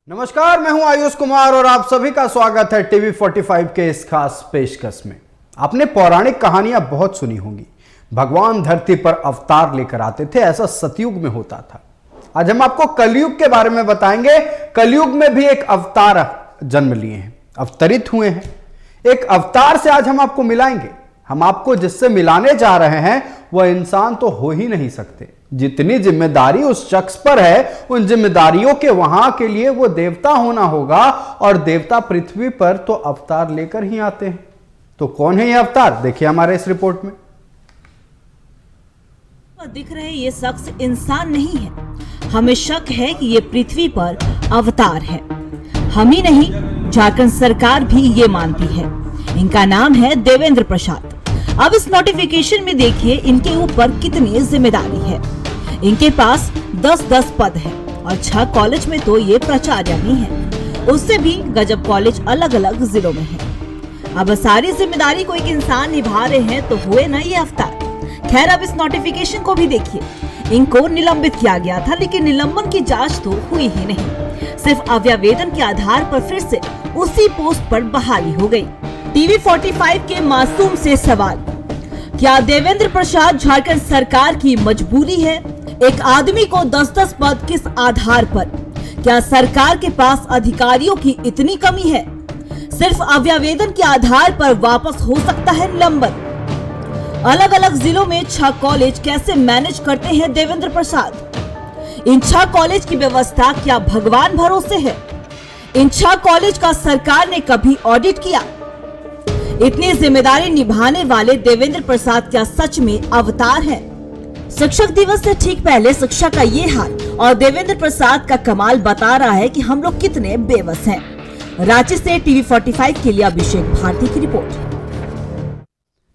नमस्कार, मैं हूं आयुष कुमार और आप सभी का स्वागत है टीवी 45 के इस खास पेशकश में। आपने पौराणिक कहानियां बहुत सुनी होंगी। भगवान धरती पर अवतार लेकर आते थे, ऐसा सतयुग में होता था। आज हम आपको कलयुग के बारे में बताएंगे। कलयुग में भी एक अवतार जन्म लिए हैं, अवतरित हुए हैं। एक अवतार से आज हम आपको मिलाएंगे। हम आपको जिससे मिलाने जा रहे हैं वह इंसान तो हो ही नहीं सकते। जितनी जिम्मेदारी उस शख्स पर है, उन जिम्मेदारियों के वहां के लिए वो देवता होना होगा, और देवता पृथ्वी पर तो अवतार लेकर ही आते हैं। तो कौन है ये अवतार, देखिए हमारे इस रिपोर्ट में। दिख रहे ये शख्स इंसान नहीं है। हमें शक है कि ये पृथ्वी पर अवतार है। हम ही नहीं, झारखंड सरकार भी ये मानती है। इनका नाम है देवेंद्र प्रसाद। अब इस नोटिफिकेशन में देखिए इनके ऊपर कितनी जिम्मेदारी है। इनके पास 10-10 पद है और 6 कॉलेज में तो ये प्राचार्य भी है। उससे भी गजब कॉलेज अलग अलग जिलों में है। अब सारी जिम्मेदारी को एक इंसान निभा रहे हैं तो हुए ना ये अवतार। खैर, अब इस नोटिफिकेशन को भी देखिए। इनको निलंबित किया गया था, लेकिन निलंबन की जांच तो हुई ही नहीं। सिर्फ अव्यवेदन के आधार पर फिर से उसी पोस्ट पर बहाली हो गई। टीवी 45 के मासूम से सवाल, क्या देवेंद्र प्रसाद झारखंड सरकार की मजबूरी है? एक आदमी को 10-10 पद किस आधार पर? क्या सरकार के पास अधिकारियों की इतनी कमी है? सिर्फ अव्यवेदन के आधार पर वापस हो सकता है निलंबन। अलग अलग जिलों में 6 कॉलेज कैसे मैनेज करते हैं देवेंद्र प्रसाद? इन 6 कॉलेज की व्यवस्था क्या भगवान भरोसे है? इन 6 कॉलेज का सरकार ने कभी ऑडिट किया? इतनी जिम्मेदारी निभाने वाले देवेंद्र प्रसाद क्या सच में अवतार है? शिक्षक दिवस से ठीक पहले शिक्षा का ये हाल और देवेंद्र प्रसाद का कमाल बता रहा है कि हम लोग कितने बेबस हैं। रांची से टीवी 45 के लिए अभिषेक भारती की रिपोर्ट।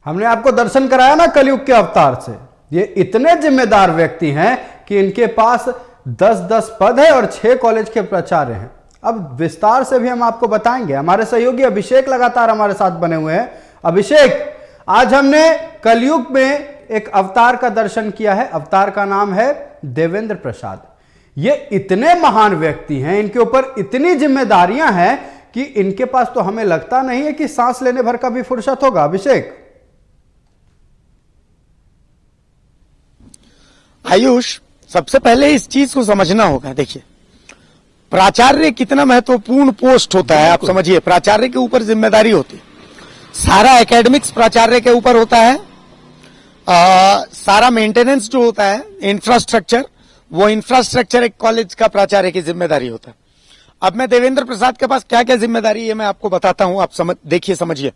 हमने आपको दर्शन कराया ना कलयुग के अवतार से। ये इतने जिम्मेदार व्यक्ति हैं कि इनके पास 10-10 पद है और 6 कॉलेज के प्राचार्य हैं। अब विस्तार से भी हम आपको बताएंगे। हमारे सहयोगी अभिषेक लगातार हमारे साथ बने हुए हैं। अभिषेक, आज हमने कलयुग में एक अवतार का दर्शन किया है। अवतार का नाम है देवेंद्र प्रसाद। ये इतने महान व्यक्ति हैं, इनके ऊपर इतनी जिम्मेदारियां हैं कि इनके पास तो हमें लगता नहीं है कि सांस लेने भर का भी फुर्सत होगा। अभिषेक, आयुष, सबसे पहले इस चीज को समझना होगा। देखिए, प्राचार्य कितना महत्वपूर्ण पोस्ट होता है, आप समझिए। प्राचार्य के ऊपर जिम्मेदारी होती है। सारा एकेडमिक्स प्राचार्य के ऊपर होता है। सारा मेंटेनेंस जो होता है, इंफ्रास्ट्रक्चर, वो इंफ्रास्ट्रक्चर एक कॉलेज का प्राचार्य की जिम्मेदारी होता है। अब मैं देवेंद्र प्रसाद के पास क्या क्या जिम्मेदारी है मैं आपको बताता हूं। आप देखिए, समझिए।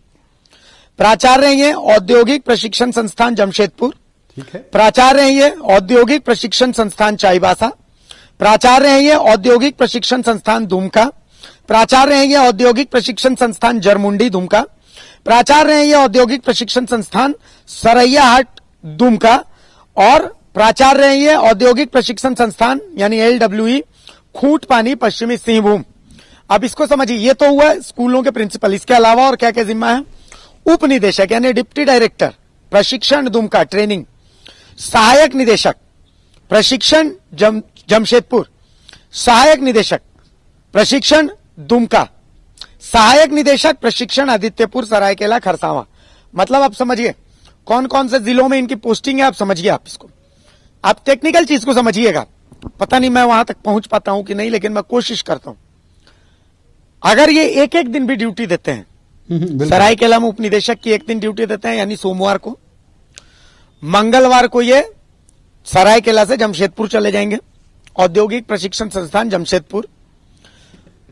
प्राचार्य हैं ये औद्योगिक प्रशिक्षण संस्थान जमशेदपुर। ठीक है। प्राचार्य हैं ये औद्योगिक प्रशिक्षण संस्थान चाईबासा। प्राचार्य हैं ये औद्योगिक प्रशिक्षण संस्थान दुमका। प्राचार्य हैं ये औद्योगिक प्रशिक्षण संस्थान जरमुंडी दुमका। प्राचार्य हैं ये औद्योगिक प्रशिक्षण संस्थान सरैयाहाट दुमका। और प्राचार्य हैं ये औद्योगिक प्रशिक्षण संस्थान यानी LWE खूंटपानी पश्चिमी सिंहभूम। अब इसको समझिए, ये तो हुआ स्कूलों के प्रिंसिपल। इसके अलावा और क्या क्या जिम्मा है? उप निदेशक यानी डिप्टी डायरेक्टर प्रशिक्षण दुमका ट्रेनिंग, सहायक निदेशक प्रशिक्षण जमशेदपुर, सहायक निदेशक प्रशिक्षण दुमका, सहायक निदेशक प्रशिक्षण आदित्यपुर सरायकेला खरसावां। मतलब आप समझिए कौन कौन से जिलों में इनकी पोस्टिंग है। आप समझिए, आप इसको, आप टेक्निकल चीज को समझिएगा। पता नहीं मैं वहां तक पहुंच पाता हूं कि नहीं, लेकिन मैं कोशिश करता हूं। अगर ये एक एक दिन भी ड्यूटी देते हैं, सरायकेला में उप निदेशक की एक दिन ड्यूटी देते हैं, यानी सोमवार को, मंगलवार को ये सरायकेला से जमशेदपुर चले जाएंगे, औद्योगिक प्रशिक्षण संस्थान जमशेदपुर।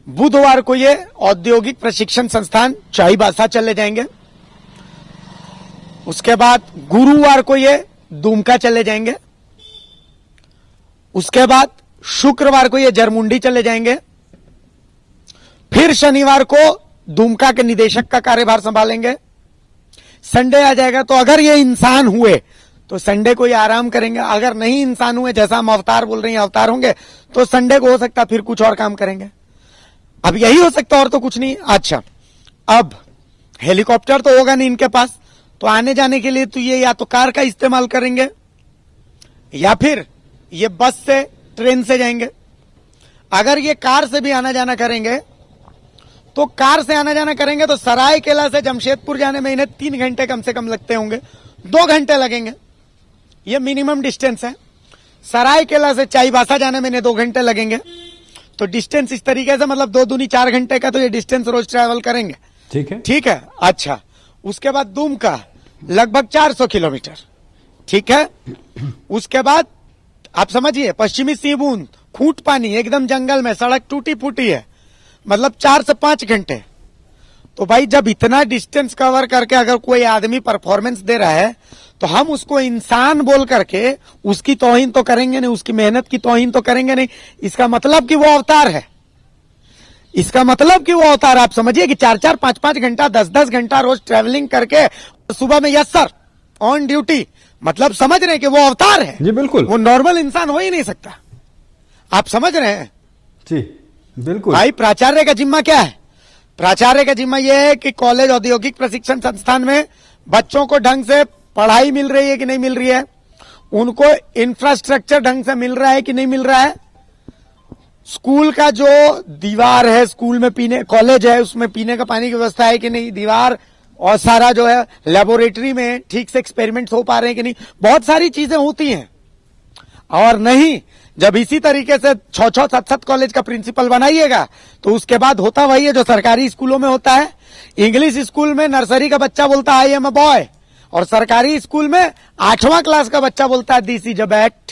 बुधवार को ये औद्योगिक प्रशिक्षण संस्थान चाईबासा चले जाएंगे। उसके बाद गुरुवार को ये दुमका चले जाएंगे। उसके बाद शुक्रवार को ये जरमुंडी चले जाएंगे। फिर शनिवार को दुमका के निदेशक का कार्यभार संभालेंगे। संडे आ जाएगा, तो अगर ये इंसान हुए तो संडे को ये आराम करेंगे। अगर नहीं इंसान हुए, जैसा हम अवतार बोल रहे हैं अवतार होंगे, तो संडे को हो सकता फिर कुछ और काम करेंगे। अब यही हो सकता और तो कुछ नहीं। अच्छा, अब हेलीकॉप्टर तो होगा नहीं इनके पास, तो आने जाने के लिए तो ये या तो कार का इस्तेमाल करेंगे या फिर ये बस से ट्रेन से जाएंगे। अगर ये कार से भी आना जाना करेंगे तो सरायकेला से जमशेदपुर जाने में इन्हें 3 घंटे कम से कम लगते होंगे, 2 घंटे लगेंगे, ये मिनिमम डिस्टेंस है। सरायकेला से चाईबासा जाने में इन्हें 2 घंटे लगेंगे। तो डिस्टेंस इस तरीके से, मतलब 2 दूनी 4 घंटे का तो ये डिस्टेंस रोज ट्रैवल करेंगे। ठीक है। अच्छा, उसके बाद दुमका लगभग 400 किलोमीटर। ठीक है। उसके बाद आप समझिए पश्चिमी सिंहभूम, खूंट पानी, एकदम जंगल में, सड़क टूटी फूटी है, मतलब 4 से 5 घंटे। तो भाई जब इतना डिस्टेंस कवर करके अगर कोई आदमी परफॉर्मेंस दे रहा है तो हम उसको इंसान बोल करके उसकी तौहीन तो करेंगे नहीं, उसकी मेहनत की तौहीन तो करेंगे नहीं। इसका मतलब कि वो अवतार है, आप समझिए कि 4-4, 5-5 घंटा, 10-10 घंटा रोज ट्रेवलिंग करके सुबह में यस सर ऑन ड्यूटी, मतलब समझ रहे हैं कि वो अवतार है। जी बिल्कुल, वो नॉर्मल इंसान हो ही नहीं सकता। आप समझ रहे हैं? जी बिल्कुल। भाई प्राचार्य का जिम्मा क्या है? प्राचार्य का जिम्मा यह है कि कॉलेज, औद्योगिक प्रशिक्षण संस्थान में बच्चों को ढंग से पढ़ाई मिल रही है कि नहीं मिल रही है, उनको इंफ्रास्ट्रक्चर ढंग से मिल रहा है कि नहीं मिल रहा है, स्कूल का जो दीवार है, स्कूल में कॉलेज है उसमें पीने का पानी की व्यवस्था है कि नहीं, दीवार और सारा जो है लेबोरेटरी में ठीक से एक्सपेरिमेंट्स हो पा रहे हैं कि नहीं, बहुत सारी चीजें होती हैं। और नहीं, जब इसी तरीके से 6-6, 7-7 कॉलेज का प्रिंसिपल बनाइएगा तो उसके बाद होता वही है जो सरकारी स्कूलों में होता है। इंग्लिश स्कूल में नर्सरी का बच्चा बोलता है आई एम अ बॉय, और सरकारी स्कूल में 8वां क्लास का बच्चा बोलता है दिस इज अ बैट,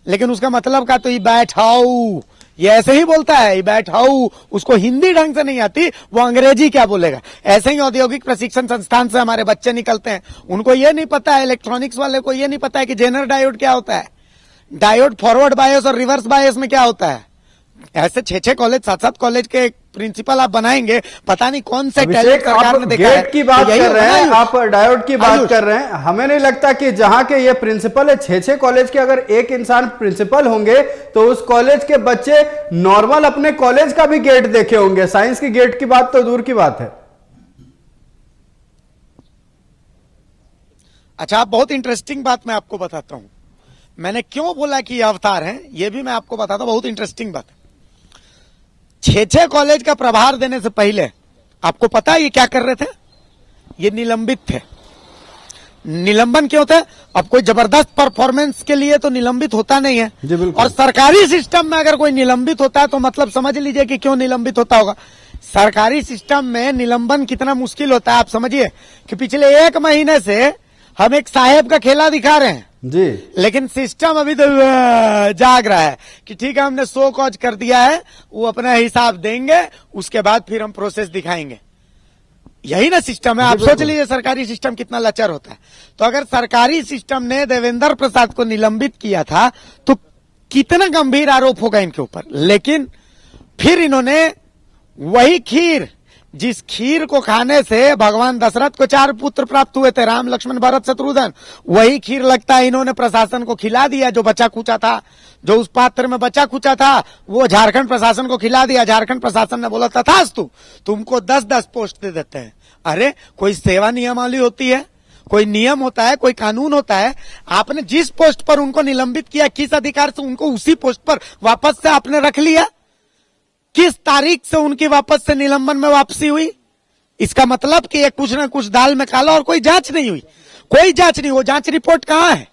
लेकिन उसका मतलब का तो ये बैट हाउ, ये ऐसे ही बोलता है, ये बैट हाउ, उसको हिंदी ढंग से नहीं आती, वो अंग्रेजी क्या बोलेगा। ऐसे ही औद्योगिक प्रशिक्षण संस्थान से हमारे बच्चे निकलते हैं, उनको ये नहीं पता है, इलेक्ट्रॉनिक्स वाले को ये नहीं पता है कि जेनर डायोड क्या होता है, डायोड फॉरवर्ड बायस और रिवर्स बायस में क्या होता है। ऐसे 6-6 कॉलेज, 7-7 कॉलेज के प्रिंसिपल आप बनाएंगे, पता नहीं कौन से टैलेंट सरकार ने देखा है। गेट की बात कर रहे हैं आप, डायोड की बात कर रहे हैं। हमें नहीं लगता कि जहां के ये प्रिंसिपल है, 6-6 कॉलेज के अगर एक इंसान प्रिंसिपल होंगे तो उस कॉलेज के बच्चे नॉर्मल अपने कॉलेज का भी गेट देखे होंगे। साइंस की गेट की बात तो दूर की बात है। अच्छा, बहुत इंटरेस्टिंग बात मैं आपको बताता हूं, मैंने क्यों बोला कि ये अवतार है, ये भी मैं आपको बताता हूं, बहुत इंटरेस्टिंग बात है। 6-6 कॉलेज का प्रभार देने से पहले आपको पता है ये क्या कर रहे थे? ये निलंबित थे। निलंबन क्यों थे? अब कोई जबरदस्त परफॉर्मेंस के लिए तो निलंबित होता नहीं है, और सरकारी सिस्टम में अगर कोई निलंबित होता है तो मतलब समझ लीजिए कि क्यों निलंबित होता होगा। सरकारी सिस्टम में निलंबन कितना मुश्किल होता है आप समझिए कि पिछले 1 महीने से हम एक साहेब का खेला दिखा रहे हैं जी, लेकिन सिस्टम अभी तो जाग रहा है कि ठीक है हमने शो कॉज कर दिया है, वो अपना हिसाब देंगे, उसके बाद फिर हम प्रोसेस दिखाएंगे। यही ना सिस्टम है। आप सोच लीजिए सरकारी सिस्टम कितना लचर होता है। तो अगर सरकारी सिस्टम ने देवेंद्र प्रसाद को निलंबित किया था तो कितना गंभीर आरोप होगा इनके ऊपर। लेकिन फिर इन्होंने वही खीर, जिस खीर को खाने से भगवान दशरथ को 4 पुत्र प्राप्त हुए थे, राम, लक्ष्मण, भरत, शत्रुघ्न, वही खीर लगता है इन्होंने प्रशासन को खिला दिया। जो बचा कुचा था, जो उस पात्र में बचा कुचा था, वो झारखंड प्रशासन को खिला दिया। झारखंड प्रशासन ने बोला तथास्तु, तुमको 10-10 पोस्ट दे देते हैं। अरे कोई सेवा नियमावली होती है, कोई नियम होता है, कोई कानून होता है। आपने जिस पोस्ट पर उनको निलंबित किया, किस अधिकार से उनको उसी पोस्ट पर वापस से आपने रख लिया? किस तारीख से उनकी वापस से निलंबन में वापसी हुई? इसका मतलब कि ये कुछ ना कुछ दाल में काला, और कोई जांच नहीं हुई, कोई जांच नहीं। वो जांच रिपोर्ट कहां है?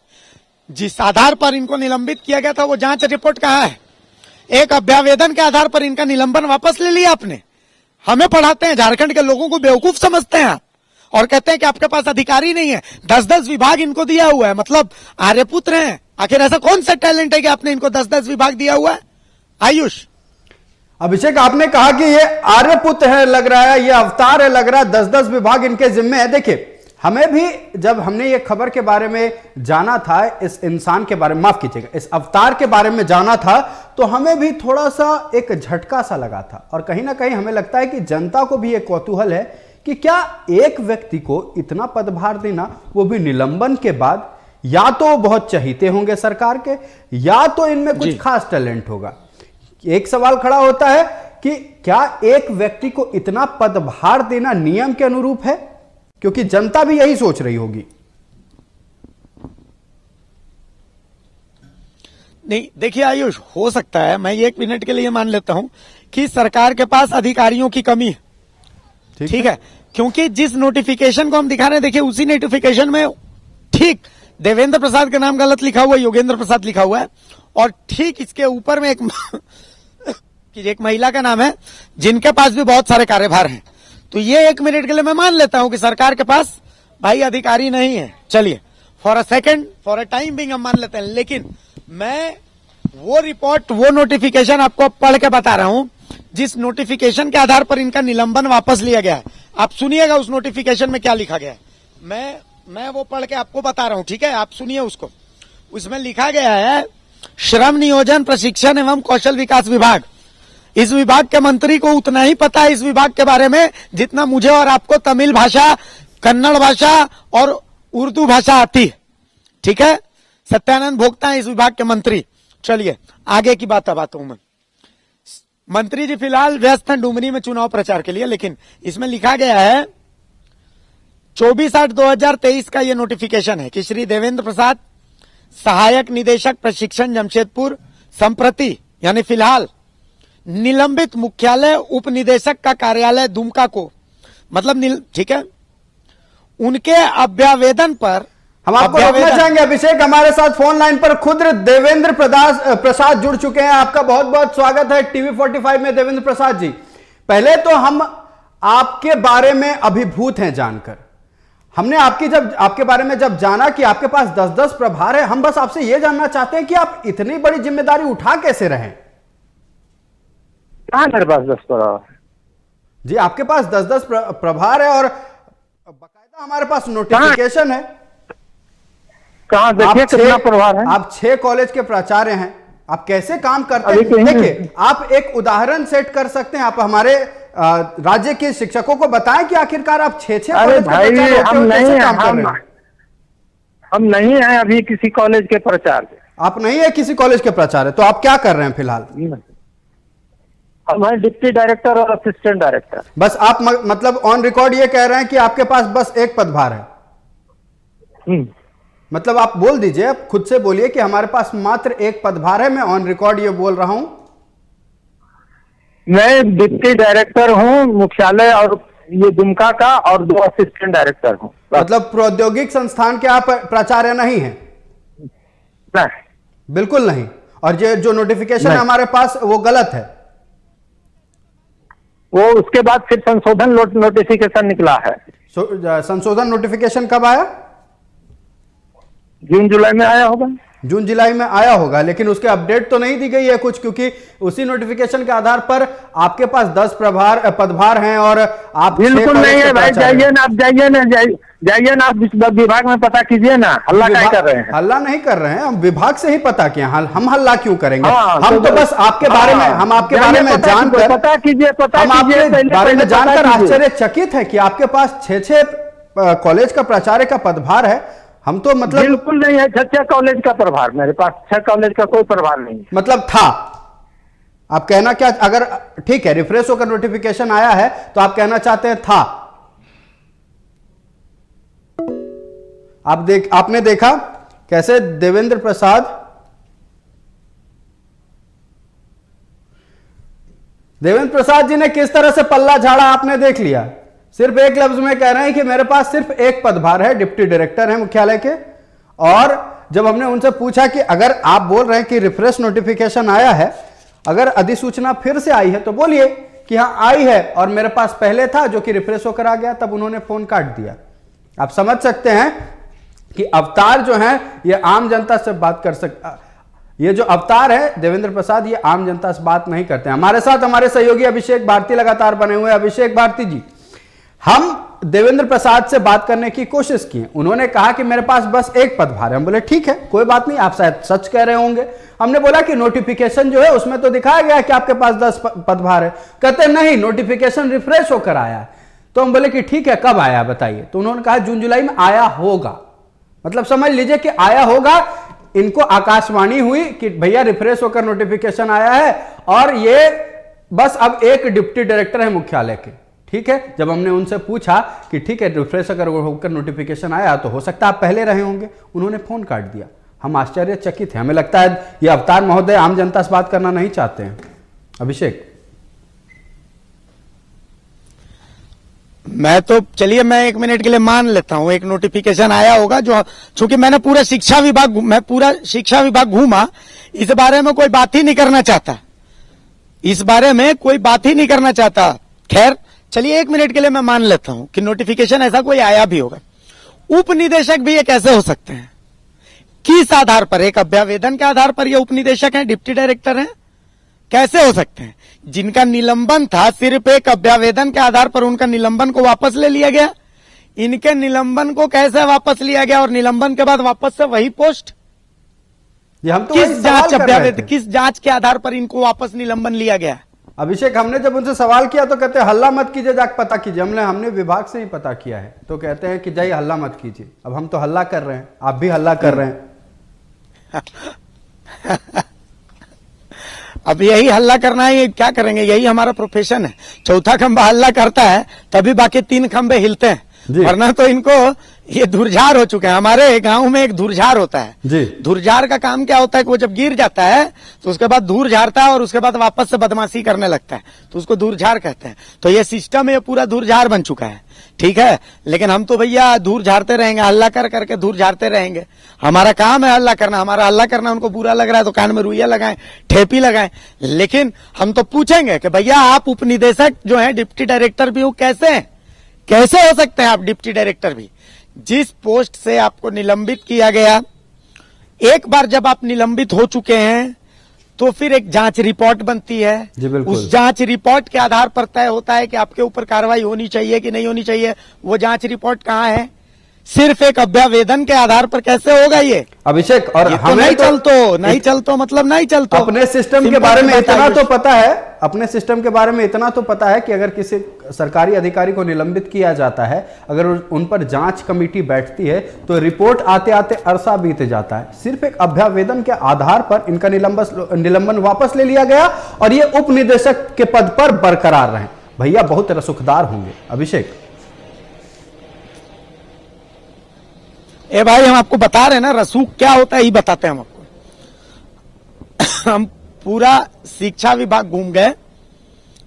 जिस आधार पर इनको निलंबित किया गया था वो जांच रिपोर्ट कहां है? एक अभ्यावेदन के आधार पर इनका निलंबन वापस ले लिया आपने। हमें पढ़ाते हैं, झारखंड के लोगों को बेवकूफ समझते हैं आप, और कहते हैं कि आपके पास अधिकारी नहीं है। 10-10 विभाग इनको दिया हुआ है, मतलब आर्यपुत्र हैं। आखिर ऐसा कौन सा टैलेंट है कि आपने इनको 10-10 विभाग दिया हुआ है? आयुष, अभिषेक, आपने कहा कि ये आर्यपुत्र है लग रहा है, ये अवतार है लग रहा है, 10-10 विभाग इनके जिम्मे है। देखिए, हमें भी जब हमने ये खबर के बारे में जाना था, इस इंसान के बारे में, माफ कीजिएगा, इस अवतार के बारे में जाना था, तो हमें भी थोड़ा सा एक झटका सा लगा था। और कहीं ना कहीं हमें लगता है कि जनता को भी एक कौतूहल है कि क्या एक व्यक्ति को इतना पदभार देना, वो भी निलंबन के बाद, या तो बहुत चहीते होंगे सरकार के, या तो इनमें कुछ खास टैलेंट होगा। एक सवाल खड़ा होता है कि क्या एक व्यक्ति को इतना पदभार देना नियम के अनुरूप है? क्योंकि जनता भी यही सोच रही होगी। नहीं, देखिए आयुष, हो सकता है, मैं 1 मिनट के लिए मान लेता हूं कि सरकार के पास अधिकारियों की कमी है। ठीक है, क्योंकि जिस नोटिफिकेशन को हम दिखा रहे हैं, देखिए उसी नोटिफिकेशन में ठीक देवेंद्र प्रसाद का नाम गलत लिखा हुआ है, योगेंद्र प्रसाद लिखा हुआ है, और ठीक इसके ऊपर में एक महिला का नाम है जिनके पास भी बहुत सारे कार्यभार हैं। तो ये 1 मिनट के लिए मैं मान लेता हूं कि सरकार के पास भाई अधिकारी नहीं है। चलिए, for a second, for a time being हम मान लेते हैं, लेकिन मैं वो रिपोर्ट, वो नोटिफिकेशन आपको पढ़ के बता रहा हूं जिस नोटिफिकेशन के आधार पर इनका निलंबन वापस लिया गया है। आप सुनिएगा उस नोटिफिकेशन में क्या लिखा गया है। मैं वो पढ़ के आपको बता रहा हूं, ठीक है, आप सुनिए उसको। उसमें लिखा गया है, श्रम नियोजन, प्रशिक्षण एवं कौशल विकास विभाग। इस विभाग के मंत्री को उतना ही पता है इस विभाग के बारे में जितना मुझे और आपको तमिल भाषा, कन्नड़ भाषा और उर्दू भाषा आती है। ठीक है, सत्यानंद भोक्ता है इस विभाग के मंत्री। चलिए आगे की बात अब आता हूं मैं। मंत्री जी फिलहाल व्यस्त हैं डुमरी में चुनाव प्रचार के लिए, लेकिन इसमें लिखा गया है 24/8/2023 का ये नोटिफिकेशन है कि श्री देवेंद्र प्रसाद, सहायक निदेशक प्रशिक्षण जमशेदपुर, संप्रति यानी फिलहाल निलंबित मुख्यालय उप निदेशक का कार्यालय दुमका को, मतलब ठीक है, उनके अभ्यावेदन पर हम आपको रोकना चाहेंगे। अभिषेक, हमारे साथ फोन लाइन पर खुद देवेंद्र प्रसाद जुड़ चुके हैं। आपका बहुत बहुत स्वागत है टीवी 45 में देवेंद्र प्रसाद जी। पहले तो हम आपके बारे में अभिभूत हैं जानकर। हमने आपके बारे में जब जाना कि आपके पास 10-10 प्रभार है, हम बस आपसे यह जानना चाहते हैं कि आप इतनी बड़ी जिम्मेदारी उठा कैसे रहे? कहाँ मेरे पास 10 प्रभार जी? आपके पास 10-10 प्रभार है और बाकायदा हमारे पास नोटिफिकेशन है। कहाँ देखिए कितना प्रभार है। आप 6 कॉलेज के प्राचार्य हैं, आप कैसे काम करते हैं? देखिए, आप एक उदाहरण सेट कर सकते हैं। आप हमारे राज्य के शिक्षकों को बताएं कि आखिरकार आप 6 अरे भाई, हम नहीं है अभी किसी कॉलेज के प्राचार्य। आप नहीं है किसी कॉलेज के प्राचार्य, तो आप क्या कर रहे हैं फिलहाल? हम हैं डिप्टी डायरेक्टर और असिस्टेंट डायरेक्टर। बस आप मतलब ऑन रिकॉर्ड ये कह रहे हैं कि आपके पास बस एक पदभार है? मतलब आप बोल दीजिए, आप खुद से बोलिए कि हमारे पास मात्र एक पदभार है। मैं ऑन रिकॉर्ड ये बोल रहा हूं। मैं डिप्टी डायरेक्टर हूं मुख्यालय और ये दुमका का, और 2 असिस्टेंट डायरेक्टर हूं। मतलब प्रौद्योगिक संस्थान के आप प्राचार्य नहीं हैं? नहीं, बिल्कुल नहीं। और ये जो नोटिफिकेशन है हमारे पास वो गलत है? वो उसके बाद फिर संशोधन नोटिफिकेशन निकला है। संशोधन नोटिफिकेशन कब आया? जून जुलाई में आया होगा। जून जुलाई में आया होगा, लेकिन उसके अपडेट तो नहीं दी गई है कुछ, क्योंकि उसी नोटिफिकेशन के आधार पर आपके पास 10 पदभार हैं और आप बिल्कुल नहीं है भाई। जाइए ना, आप जाइए ना, आप विभाग में पता कीजिए ना। हल्ला क्या कर रहे हैं? हल्ला नहीं कर रहे हैं, हम विभाग से ही पता किया। हम हल्ला क्यों करेंगे? हम तो बस आपके बारे में, हम आपके बारे में जानकर पता कीजिए, हम आपके बारे में जानकर आश्चर्यचकित है कि आपके पास 6 कॉलेज का प्राचार्य का पदभार है। हम तो मतलब बिल्कुल नहीं है 6 कॉलेज का प्रभार मेरे पास। 6 कॉलेज का कोई प्रभार नहीं, मतलब था। आप कहना क्या, अगर ठीक है रिफ्रेश होकर नोटिफिकेशन आया है तो आप कहना चाहते हैं था। आपने देखा कैसे देवेंद्र प्रसाद जी ने किस तरह से पल्ला झाड़ा, आपने देख लिया। सिर्फ एक लफ्ज में कह रहे हैं कि मेरे पास सिर्फ एक पदभार है, डिप्टी डायरेक्टर है मुख्यालय के। और जब हमने उनसे पूछा कि अगर आप बोल रहे हैं कि रिफ्रेश नोटिफिकेशन आया है, अगर अधिसूचना फिर से आई है तो बोलिए कि हाँ आई है और मेरे पास पहले था जो कि रिफ्रेश होकर आ गया, तब उन्होंने फोन काट दिया। आप समझ सकते हैं कि अवतार जो है ये आम जनता से बात कर सकता, ये जो अवतार है देवेंद्र प्रसाद, ये आम जनता से बात नहीं करते हैं। हमारे साथ हमारे सहयोगी अभिषेक भारती लगातार बने हुए। अभिषेक भारती जी, हम देवेंद्र प्रसाद से बात करने की कोशिश की, उन्होंने कहा कि मेरे पास बस एक पदभार है। हम बोले ठीक है, कोई बात नहीं, आप शायद सच कह रहे होंगे। हमने बोला कि नोटिफिकेशन जो है उसमें तो दिखाया गया कि आपके पास 10 पदभार है। कहते नहीं, नोटिफिकेशन रिफ्रेश होकर आया है। तो हम बोले कि ठीक है, कब आया बताइए? तो उन्होंने कहा जून जुलाई में आया होगा। मतलब समझ लीजिए कि आया होगा। इनको आकाशवाणी हुई कि भैया रिफ्रेश होकर नोटिफिकेशन आया है और ये बस अब एक डिप्टी डायरेक्टर है मुख्यालय के। ठीक है, जब हमने उनसे पूछा कि ठीक है रिफ्रेश अगर होकर नोटिफिकेशन आया तो हो सकता है आप पहले रहे होंगे, उन्होंने फोन काट दिया। हम आश्चर्यचकित हैं। हमें लगता है ये अवतार महोदय आम जनता से बात करना नहीं चाहते हैं। अभिषेक, मैं तो चलिए मैं 1 मिनट के लिए मान लेता हूं एक नोटिफिकेशन आया होगा, जो चूंकि मैं पूरा शिक्षा विभाग घूमा, इस बारे में कोई बात ही नहीं करना चाहता, इस बारे में कोई बात ही नहीं करना चाहता। खैर चलिए 1 मिनट के लिए मैं मान लेता हूं कि नोटिफिकेशन ऐसा कोई आया भी होगा। उप निदेशक भी ये कैसे हो सकते हैं? किस आधार पर? एक अभ्यावेदन के आधार पर ये उप निदेशक हैं, डिप्टी डायरेक्टर हैं? कैसे हो सकते हैं? जिनका निलंबन था सिर्फ एक अभ्यावेदन के आधार पर, उनका निलंबन को वापस ले लिया गया। इनके निलंबन को कैसे वापस लिया गया और निलंबन के बाद वापस से वही पोस्ट? ये हम तो किस वही जांच सवाल कर रहे थे। किस जांच के आधार पर इनको वापस निलंबन लिया गया? अभिषेक, हमने जब उनसे सवाल किया तो कहते हैं हल्ला मत कीजिए, जाके पता कीजिए। हमने विभाग से ही पता किया है, तो कहते हैं कि जाइए हल्ला मत कीजिए। अब हम तो हल्ला कर रहे हैं, आप भी हल्ला कर रहे हैं। अब यही हल्ला करना है, ये क्या करेंगे? यही हमारा प्रोफेशन है। चौथा खंबा हल्ला करता है तभी बाकी 3 खंबे हिलते हैं, वरना तो इनको ये धुरझार हो चुके हैं। हमारे गांव में एक धुरझार होता है जी। धुरझार का काम क्या होता है कि वो जब गिर जाता है तो उसके बाद धूर झाड़ता है और उसके बाद वापस से बदमाशी करने लगता है, तो उसको धुरझार कहते हैं। तो ये सिस्टम ये पूरा धुरझार बन चुका है, ठीक है। लेकिन हम तो भैया धूर झाड़ते रहेंगे, हल्ला कर करके धूर झाड़ते रहेंगे। हमारा काम है हल्ला करना, हमारा हल्ला करना उनको बुरा लग रहा है तो कान में रुइया लगाएं, ठेपी लगाएं। लेकिन हम तो पूछेंगे कि भैया आप उप निदेशक जो है, डिप्टी डायरेक्टर भी हो, कैसे हो सकते हैं आप डिप्टी डायरेक्टर भी? जिस पोस्ट से आपको निलंबित किया गया, एक बार जब आप निलंबित हो चुके हैं तो फिर एक जांच रिपोर्ट बनती है। जी बिल्कुल। उस जांच रिपोर्ट के आधार पर तय होता है कि आपके ऊपर कार्रवाई होनी चाहिए कि नहीं होनी चाहिए। वो जांच रिपोर्ट कहाँ है? सिर्फ एक अभ्यावेदन के आधार पर कैसे होगा ये? अभिषेक, और ये तो हमें नहीं चलतो मतलब नहीं चलतो। अपने सिस्टम के बारे में इतना तो पता है, अपने सिस्टम के बारे में इतना तो पता है कि अगर किसी सरकारी अधिकारी को निलंबित किया जाता है, अगर उन पर जांच कमेटी बैठती है तो रिपोर्ट आते आते अरसा बीत जाता है। सिर्फ एक अभ्यावेदन के आधार पर इनका निलंबन वापस ले लिया गया और ये उप निदेशक के पद पर बरकरार रहे। भैया बहुत रसूखदार होंगे। अभिषेक, ए भाई हम आपको बता रहे हैं ना, रसूख क्या होता है ही बताते हैं हम आपको। हम पूरा शिक्षा विभाग घूम गए,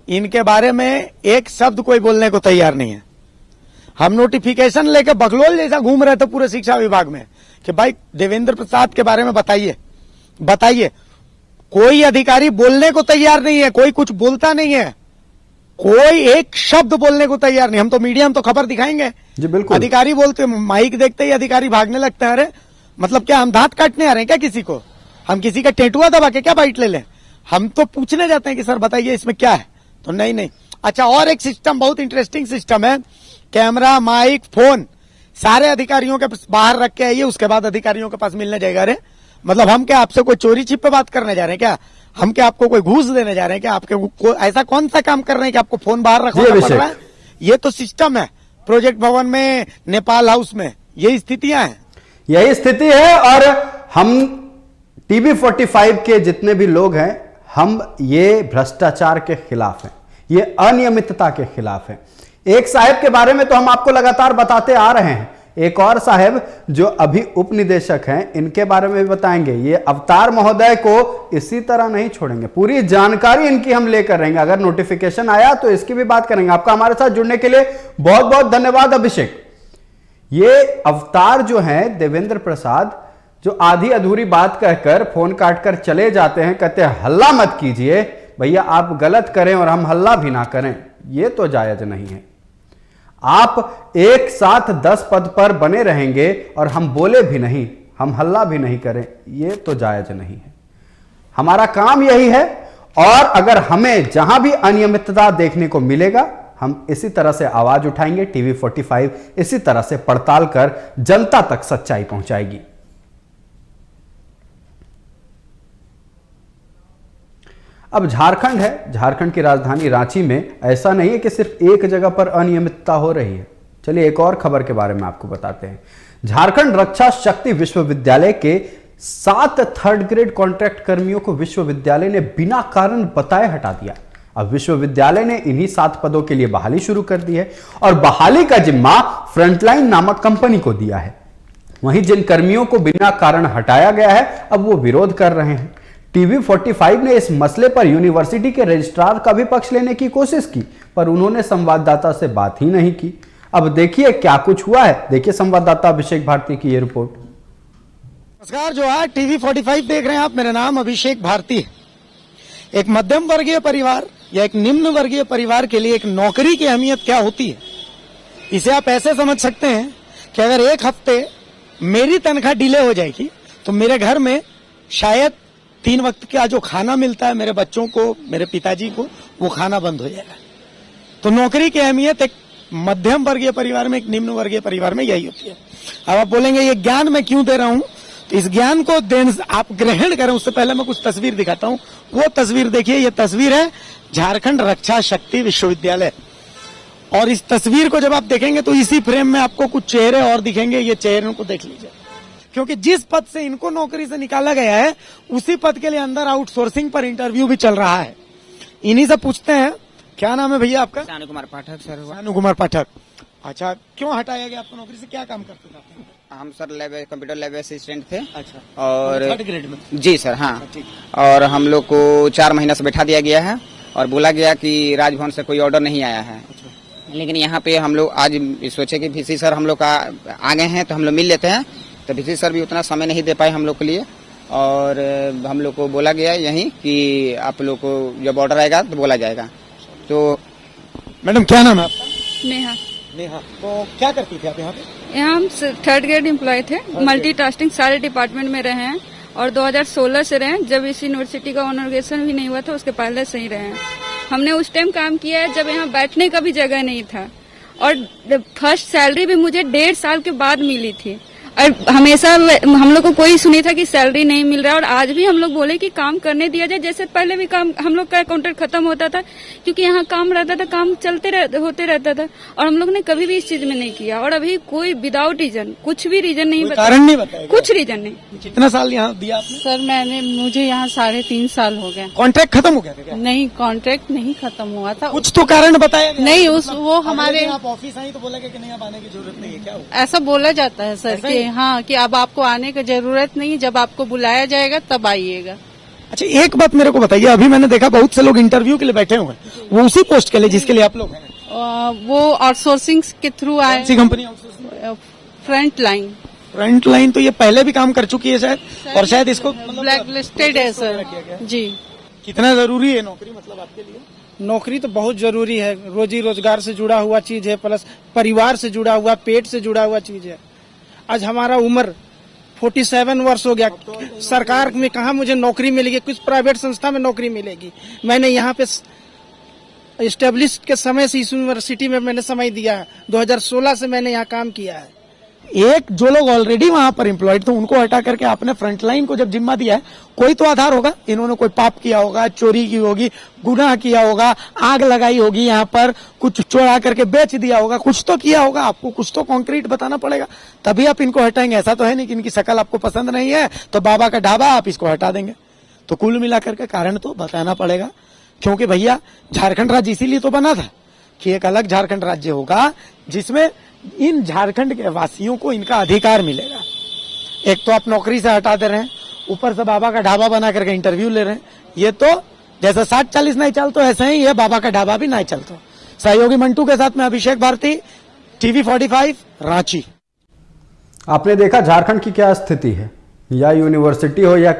इनके बारे में एक शब्द कोई बोलने को तैयार नहीं है। हम नोटिफिकेशन लेके बकलोल जैसा घूम रहे थे पूरे शिक्षा विभाग में कि भाई देवेंद्र प्रसाद के बारे में बताइए। कोई अधिकारी बोलने को तैयार नहीं है, कोई कुछ बोलता नहीं है, कोई एक शब्द बोलने को तैयार नहीं। हम तो मीडिया में तो खबर दिखाएंगे जी बिल्कुल। अधिकारी बोलते, माइक देखते ही अधिकारी भागने लगते हैं। अरे मतलब क्या हम दांत काटने आ रहे हैं क्या किसी को? हम किसी का टेटुआ दबा के क्या बाइट ले लें? हम तो पूछने जाते हैं कि सर बताइए इसमें क्या है, तो नहीं। अच्छा, और एक सिस्टम, बहुत इंटरेस्टिंग सिस्टम है, कैमरा, माइक, फोन सारे अधिकारियों के बाहर रख के आइए, उसके बाद अधिकारियों के पास मिलने जाएगा। अरे मतलब हम क्या आपसे कोई चोरी छिप पे बात करने जा रहे हैं क्या? हम क्या आपको कोई घूस देने जा रहे हैं क्या? आपके ऐसा कौन सा काम कर रहे हैं कि आपको फोन बाहर रखना पड़ रहा है? ये तो सिस्टम है। प्रोजेक्ट भवन में, नेपाल हाउस में यही स्थितियां हैं, यही स्थिति है। और हम टीवी 45 के जितने भी लोग हैं, हम ये भ्रष्टाचार के खिलाफ हैं, ये अनियमितता के खिलाफ हैं। एक साहब के बारे में तो हम आपको लगातार बताते आ रहे हैं, एक और साहब जो अभी उप निदेशक हैं, इनके बारे में भी बताएंगे। ये अवतार महोदय को इसी तरह नहीं छोड़ेंगे, पूरी जानकारी इनकी हम लेकर रहेंगे। अगर नोटिफिकेशन आया तो इसकी भी बात करेंगे। आपका हमारे साथ जुड़ने के लिए बहुत बहुत धन्यवाद अभिषेक। ये अवतार जो हैं देवेंद्र प्रसाद, जो आधी अधूरी बात कहकर फोन काटकर चले जाते हैं, कहते हैं हल्ला मत कीजिए। भैया आप गलत करें और हम हल्ला भी ना करें, ये तो जायज नहीं है। आप एक साथ 10 पद पर बने रहेंगे और हम बोले भी नहीं, हम हल्ला भी नहीं करें, ये तो जायज नहीं है। हमारा काम यही है, और अगर हमें जहां भी अनियमितता देखने को मिलेगा, हम इसी तरह से आवाज उठाएंगे। टीवी 45 इसी तरह से पड़ताल कर जनता तक सच्चाई पहुंचाएगी। अब झारखंड है, झारखंड की राजधानी रांची में ऐसा नहीं है कि सिर्फ एक जगह पर अनियमितता हो रही है। चलिए एक और खबर के बारे में आपको बताते हैं। झारखंड रक्षा शक्ति विश्वविद्यालय के 7 थर्ड ग्रेड कॉन्ट्रैक्ट कर्मियों को विश्वविद्यालय ने बिना कारण बताए हटा दिया। अब विश्वविद्यालय ने इन्हीं 7 पदों के लिए बहाली शुरू कर दी है और बहाली का जिम्मा फ्रंटलाइन नामक कंपनी को दिया है। वहीं जिन कर्मियों को बिना कारण हटाया गया है अब वो विरोध कर रहे हैं। टीवी 45 ने इस मसले पर यूनिवर्सिटी के रजिस्ट्रार का भी पक्ष लेने की कोशिश की, पर उन्होंने संवाददाता से बात ही नहीं की। अब देखिए क्या कुछ हुआ है, देखिए संवाददाता अभिषेक भारती की ये रिपोर्ट। नमस्कार, जो है टीवी 45 देख रहे हैं आप, मेरा नाम अभिषेक भारती है। एक मध्यम वर्गीय परिवार या एक निम्न वर्गीय परिवार के लिए एक नौकरी की अहमियत क्या होती है, इसे आप ऐसे समझ सकते हैं कि अगर एक हफ्ते मेरी तनख्वाह डिले हो जाएगी तो मेरे घर में शायद 3 वक्त का जो खाना मिलता है मेरे बच्चों को, मेरे पिताजी को, वो खाना बंद हो जाएगा। तो नौकरी की अहमियत एक मध्यम वर्गीय परिवार में, एक निम्न वर्गीय परिवार में यही होती है। अब आप बोलेंगे ये ज्ञान मैं क्यों दे रहा हूं, तो इस ज्ञान को आप ग्रहण करें उससे पहले मैं कुछ तस्वीर दिखाता हूं। वो तस्वीर देखिए, ये तस्वीर है झारखंड रक्षा शक्ति विश्वविद्यालय, और इस तस्वीर को जब आप देखेंगे तो इसी फ्रेम में आपको कुछ चेहरे और दिखेंगे। ये चेहरों को देख लीजिए, क्योंकि जिस पद से इनको नौकरी से निकाला गया है उसी पद के लिए अंदर आउटसोर्सिंग पर इंटरव्यू भी चल रहा है। इन्हीं से पूछते हैं, क्या नाम है भैया आपका? शानू कुमार पाठक सर। शानू कुमार पाठक। अच्छा, क्यों हटाया गया आपको नौकरी से, क्या काम करते थे आप? हम sir lab computer lab assistant थे। अच्छा, और 3rd ग्रेड में? जी सर, हाँ। ठीक। और हम लोग को 4 महीना से बैठा दिया गया है और बोला गया कि राजभवन से कोई ऑर्डर नहीं आया है। लेकिन यहाँ पे हम लोग आज सोचे कि वीसी सर हम लोग का आ गए हैं तो हम लोग मिल लेते हैं, तो वीसी सर भी उतना समय नहीं दे पाए हम लोग के लिए, और हम लोग को बोला गया यहीं कि आप लोग को जब ऑर्डर आएगा तो बोला जाएगा। तो मैडम क्या नाम है आपका? नेहा। नेहा। तो क्या करती थी आप यहाँ पे? यहाँ हम 3rd ग्रेड एम्प्लॉय थे, मल्टीटास्किंग सारे डिपार्टमेंट में रहे हैं और 2016 से रहे हैं। जब इस यूनिवर्सिटी का इनॉग्रेशन भी नहीं हुआ था उसके पहले से ही रहे हैं। हमने उस टाइम काम किया है जब यहाँ बैठने का भी जगह नहीं था, और फर्स्ट सैलरी भी मुझे 1.5 साल के बाद मिली थी। और हमेशा हम लोग को कोई सुनी था कि सैलरी नहीं मिल रहा है, और आज भी हम लोग बोले कि काम करने दिया जाए। जैसे पहले भी काम हम लोग का कॉन्ट्रैक्ट खत्म होता था, क्योंकि यहाँ काम रहता था, काम होते रहता था, और हम लोग ने कभी भी इस चीज में नहीं किया। और अभी कोई विदाउट रीजन, कुछ भी रीजन नहीं बताया, कारण नहीं बताया, कुछ रीजन नहीं। कितना साल यहाँ दिया आपने? सर मुझे यहाँ 3.5 साल हो गए। कॉन्ट्रैक्ट खत्म हो गया था क्या? नहीं, कॉन्ट्रैक्ट नहीं खत्म हुआ था। कुछ तो कारण बताया गया? नहीं, वो हमारे, आप ऑफिस आई तो बोला कि नहीं आप आने की जरूरत नहीं है, क्या हुआ? ऐसा बोला जाता है सर कि हाँ, कि अब आपको आने की जरूरत नहीं, जब आपको बुलाया जाएगा तब आइएगा। अच्छा, एक बात मेरे को बताइए, अभी मैंने देखा बहुत से लोग इंटरव्यू के लिए बैठे हुए हैं, वो उसी पोस्ट के लिए जिसके लिए आप लोग हैं? वो आउटसोर्सिंग के थ्रू आए। कौन सी company? Front line. Front line तो ये पहले भी काम कर चुकी है शायद, और शायद इसको ब्लैक लिस्टेड है सर जी। कितना जरूरी है नौकरी, मतलब आपके लिए? नौकरी तो बहुत जरूरी है, रोजी रोजगार से जुड़ा हुआ चीज है, प्लस परिवार से जुड़ा हुआ, पेट से जुड़ा हुआ चीज है। आज हमारा उम्र 47 वर्ष हो गया, सरकार में कहा मुझे नौकरी मिलेगी, कुछ प्राइवेट संस्था में नौकरी मिलेगी। मैंने यहाँ पे एस्टेब्लिश के समय से इस यूनिवर्सिटी में मैंने समय दिया है, 2016 से मैंने यहाँ काम किया है। एक जो लोग ऑलरेडी वहां पर एम्प्लॉयड थे उनको हटा करके आपने फ्रंटलाइन को जब जिम्मा दिया है, कोई तो आधार होगा, इन्होंने कोई पाप किया होगा, चोरी की होगी, गुनाह किया होगा, आग लगाई होगी, यहाँ पर कुछ चोरा करके बेच दिया होगा, कुछ तो किया होगा, आपको कुछ तो कॉन्क्रीट बताना पड़ेगा, तभी आप इनको हटाएंगे। ऐसा तो है नहीं कि इनकी शक्ल आपको पसंद नहीं है तो बाबा का ढाबा आप इसको हटा देंगे। तो कुल मिलाकर के कारण तो बताना पड़ेगा, क्योंकि भैया झारखंड राज्य इसीलिए तो बना था कि एक अलग झारखंड राज्य होगा जिसमें इन झारखंड के वासियों को इनका अधिकार मिलेगा। एक तो आप नौकरी से हटा दे रहे हैं, ऊपर से बाबा का ढाबा बना करके इंटरव्यू ले रहे हैं। ये तो जैसे 60-40 नहीं चलता ऐसे ही ये बाबा का ढाबा भी नहीं चलता। सहयोगी मंटू के साथ में अभिषेक भारती, टीवी 45 रांची। आपने देखा झारखंड की क्या स्थिति है, या यूनिवर्सिटी हो या